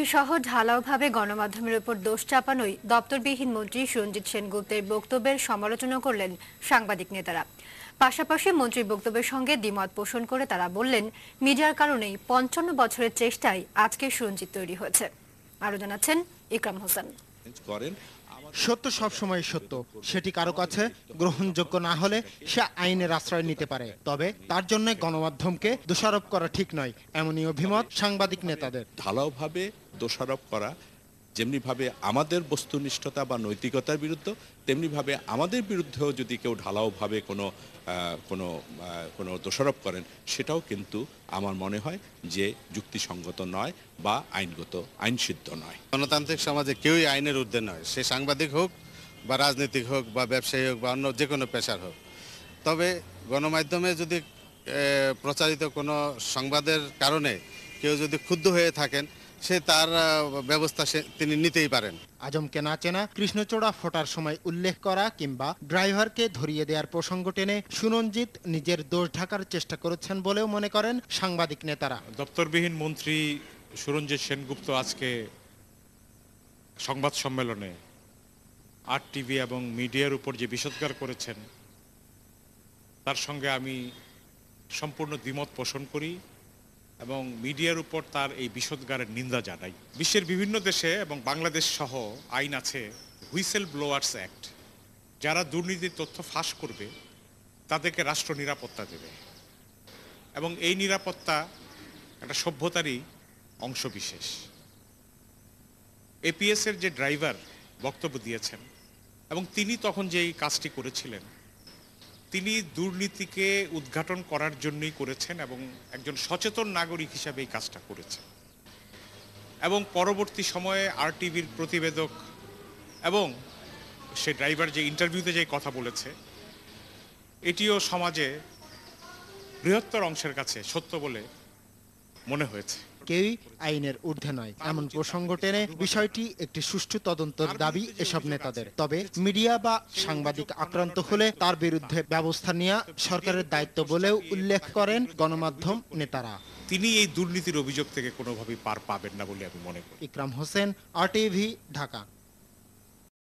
BNP সহ ঢালাওভাবে গণমাধ্যমের উপর দোষ চাপানোই দপ্তরবিহীন মন্ত্রী সুরঞ্জিত সেনগুপ্তের বক্তব্যের সমালোচনা করলেন সাংবাদিক নেতারা। পাশাপাশি মন্ত্রীর বক্তব্যের সঙ্গে দ্বিমত পোষণ করে তারা বললেন, মিডিয়ার কারণেই ৫৫ বছরের চেষ্টায় আজকে সুরঞ্জিত তৈরি হয়েছে। আরো জানাচ্ছেন ইকরাম হোসেন। সত্য সবসময় সত্য, সেটি কারো কাছে গ্রহণযোগ্য না হলে সে আইনের আশ্রয় নিতে পারে, তবে তার জন্য গণমাধ্যমকে দোষারোপ করা ঠিক নয়, এমনই অভিমত সাংবাদিক নেতাদের। ঢালাওভাবে দোষারোপ করা যেমনিভাবে আমাদের বস্তুনিষ্ঠতা বা নৈতিকতার বিরুদ্ধে, তেমনিভাবে আমাদের বিরুদ্ধেও যদি কেউ ঢালাওভাবে কোনো দোষারোপ করেন, সেটাও কিন্তু আমার মনে হয় যে যুক্তিসঙ্গত নয় বা আইনসিদ্ধ নয়। গণতান্ত্রিক সমাজে কেউই আইনের ঊর্ধ্বে নয়, সে সাংবাদিক হোক বা রাজনীতিক হোক বা ব্যবসায়ী হোক বা অন্য যে কোনো পেশার হোক। তবে গণমাধ্যমে যদি প্রচারিত কোনো সংবাদের কারণে কেউ যদি ক্ষুব্ধ হয়ে থাকেন, সে তার ব্যবস্থা তিনি নিতেই পারেন। আজমকে না চেনা, কৃষ্ণচূড়া ফোটার সময় উল্লেখ করা কিংবা ড্রাইভারকে ধরিয়ে দেওয়ার প্রসঙ্গ টেনে সুরঞ্জিত নিজের দোষ ঢাকার চেষ্টা করেছেন বলেও মনে করেন সাংবাদিক নেতারা। দপ্তরবিহীন মন্ত্রী সুরঞ্জিত সেনগুপ্ত আজকে সংবাদ সম্মেলনে আরটিভি এবং মিডিয়ার উপর যে বিষোদ্গার করেছেন, তার সঙ্গে আমি সম্পূর্ণ দ্বিমত পোষণ করি এবং মিডিয়ার উপর তার এই বিষোদ্গারের নিন্দা জানাই। বিশ্বের বিভিন্ন দেশে এবং বাংলাদেশ সহ আইন আছে হুইসেল ব্লোয়ার্স অ্যাক্ট। যারা দুর্নীতির তথ্য ফাঁস করবে তাদেরকে রাষ্ট্র নিরাপত্তা দেবে এবং এই নিরাপত্তা একটা সভ্যতারই অংশবিশেষ। এপিএসের যে ড্রাইভার বক্তব্য দিয়েছেন এবং তিনি তখন যে এই কাজটি করেছিলেন, তিনি দুর্নীতিকে উদ্ঘাটন করার জন্যই করেছেন এবং একজন সচেতন নাগরিক হিসাবে এই কাজটা করেছেন। এবং পরবর্তী সময়ে আরটিভির প্রতিবেদক এবং সে ড্রাইভার যে ইন্টারভিউতে যে কথা বলেছে, এটিও সমাজে বৃহত্তর অংশের কাছে সত্য বলে মনে হয়েছে। কেউই আইনের ঊর্ধ্বে নয়, এমন প্রসঙ্গ টেনে বিষয়টি একটি সুষ্ঠু তদন্তের দাবি এসব নেতাদের। তবে মিডিয়া বা সাংবাদিক আক্রান্ত হলে তার বিরুদ্ধে ব্যবস্থা নেওয়া সরকারের দায়িত্ব বলেও উল্লেখ করেন গণমাধ্যম নেতারা। তিনি এই দুর্নীতির অভিযোগ থেকে কোনোভাবেই পার পাবেন না বলে আমি মনে করি। ইকরাম হোসেন, আরটিভি, ঢাকা।